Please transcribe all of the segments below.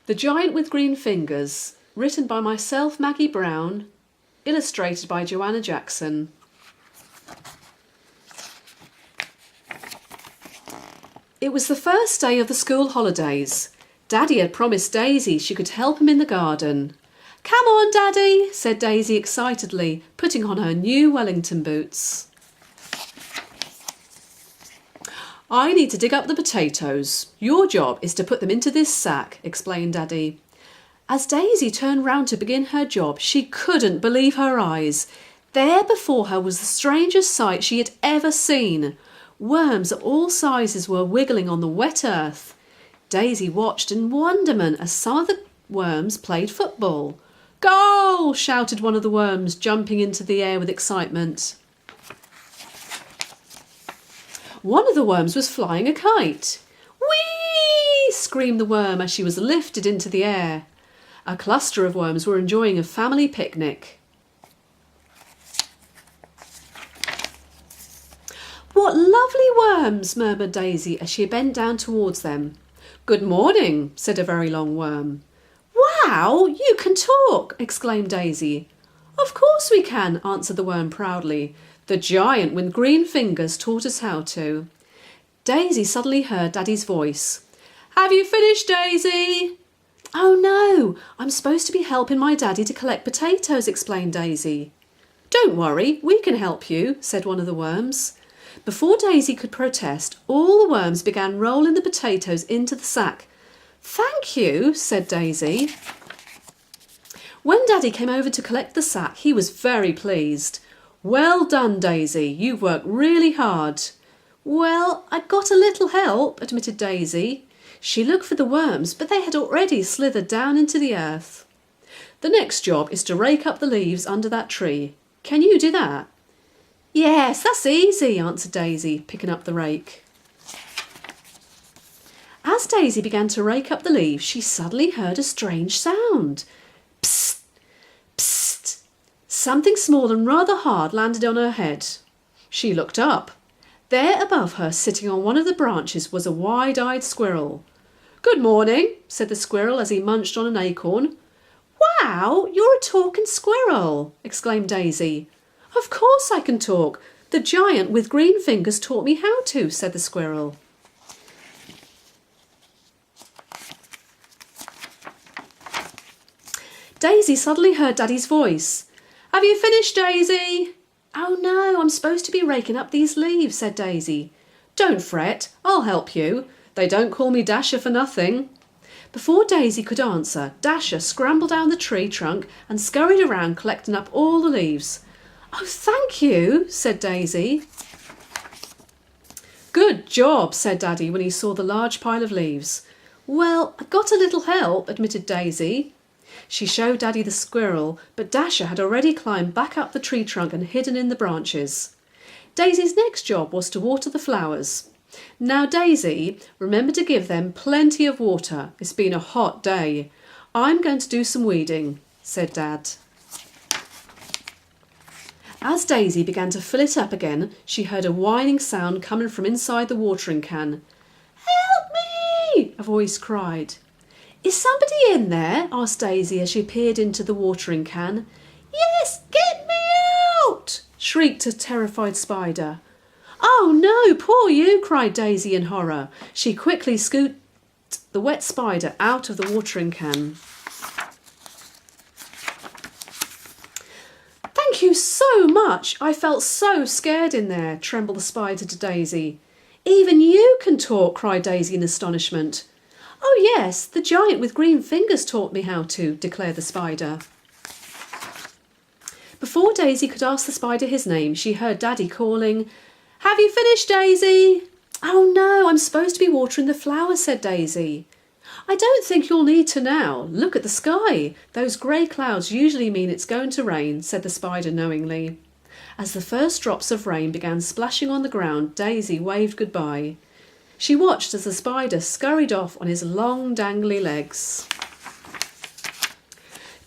The Giant with Green Fingers, written by myself, Maggie Brown, illustrated by Joanna Jackson. It was the first day of the school holidays. Daddy had promised Daisy she could help him in the garden. "Come on, Daddy," said Daisy excitedly, putting on her new Wellington boots. "I need to dig up the potatoes. Your job is to put them into this sack," explained Daddy. As Daisy turned round to begin her job, she couldn't believe her eyes. There before her was the strangest sight she had ever seen. Worms of all sizes were wiggling on the wet earth. Daisy watched in wonderment as some of the worms played football. "Goal!" shouted one of the worms, jumping into the air with excitement. One of the worms was flying a kite. "Whee!" screamed the worm as she was lifted into the air. A cluster of worms were enjoying a family picnic. "What lovely worms!" murmured Daisy as she bent down towards them. "Good morning," said a very long worm. "Wow, you can talk!" exclaimed Daisy. "Of course we can," answered the worm proudly. "The Giant with Green Fingers taught us how to." Daisy suddenly heard Daddy's voice. "Have you finished, Daisy?" "Oh no, I'm supposed to be helping my daddy to collect potatoes," explained Daisy. "Don't worry, we can help you," said one of the worms. Before Daisy could protest, all the worms began rolling the potatoes into the sack. "Thank you," said Daisy. When Daddy came over to collect the sack, he was very pleased. "Well done, Daisy, you've worked really hard." "Well, I got a little help," admitted Daisy. She looked for the worms, but they had already slithered down into the earth. "The next job is to rake up the leaves under that tree. Can you do that?" "Yes, that's easy," answered Daisy, picking up the rake. As Daisy began to rake up the leaves, she suddenly heard a strange sound. Psst! Psst! Something small and rather hard landed on her head. She looked up. There above her, sitting on one of the branches, was a wide-eyed squirrel. "Good morning," said the squirrel as he munched on an acorn. "Wow, you're a talking squirrel!" exclaimed Daisy. "Of course I can talk. The Giant with Green Fingers taught me how to," said the squirrel. Daisy suddenly heard Daddy's voice. "Have you finished, Daisy?" "Oh no, I'm supposed to be raking up these leaves," said Daisy. "Don't fret, I'll help you. They don't call me Dasher for nothing." Before Daisy could answer, Dasher scrambled down the tree trunk and scurried around collecting up all the leaves. "Oh, thank you," said Daisy. "Good job," said Daddy when he saw the large pile of leaves. "Well, I got a little help," admitted Daisy. She showed Daddy the squirrel, but Dasher had already climbed back up the tree trunk and hidden in the branches. Daisy's next job was to water the flowers. "Now, Daisy, remember to give them plenty of water. It's been a hot day. I'm going to do some weeding," said Dad. As Daisy began to fill it up again, she heard a whining sound coming from inside the watering can. "Help me!" a voice cried. "Is somebody in there?" asked Daisy as she peered into the watering can. "Yes, get me out!" shrieked a terrified spider. "Oh no, poor you!" cried Daisy in horror. She quickly scooped the wet spider out of the watering can. "Thank you so much! I felt so scared in there," trembled the spider to Daisy. "Even you can talk!" cried Daisy in astonishment. "Oh yes, the Giant with Green Fingers taught me how to," declared the spider. Before Daisy could ask the spider his name, she heard Daddy calling, "Have you finished, Daisy?" "Oh no, I'm supposed to be watering the flowers," said Daisy. "I don't think you'll need to now. Look at the sky. Those grey clouds usually mean it's going to rain," said the spider knowingly. As the first drops of rain began splashing on the ground, Daisy waved goodbye. She watched as the spider scurried off on his long dangly legs.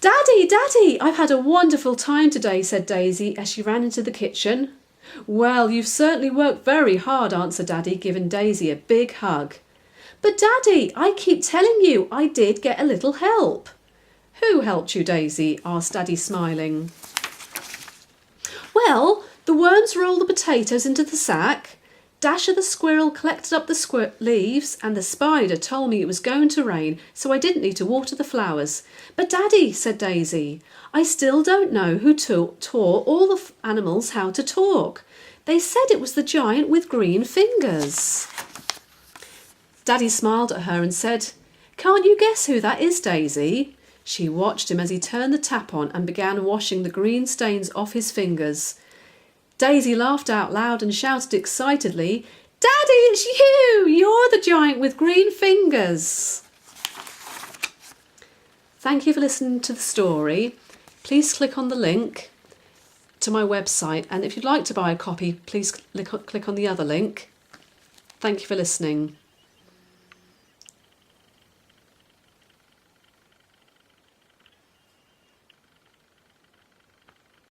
"Daddy, Daddy, I've had a wonderful time today," said Daisy as she ran into the kitchen. "Well, you've certainly worked very hard," answered Daddy, giving Daisy a big hug. But Daddy, I keep telling you I did get a little help. Who helped you, Daisy? Asked Daddy, smiling. Well, the worms rolled the potatoes into the sack, Dasher the squirrel collected up the leaves, and the spider told me it was going to rain, so I didn't need to water the flowers. But Daddy, said Daisy, I still don't know who taught all the animals how to talk. They said it was the giant with green fingers. Daddy smiled at her and said, Can't you guess who that is, Daisy? She watched him as he turned the tap on and began washing the green stains off his fingers. Daisy laughed out loud and shouted excitedly, Daddy, it's you! You're the giant with green fingers! Thank you for listening to the story. Please click on the link to my website, and if you'd like to buy a copy, please click on the other link. Thank you for listening.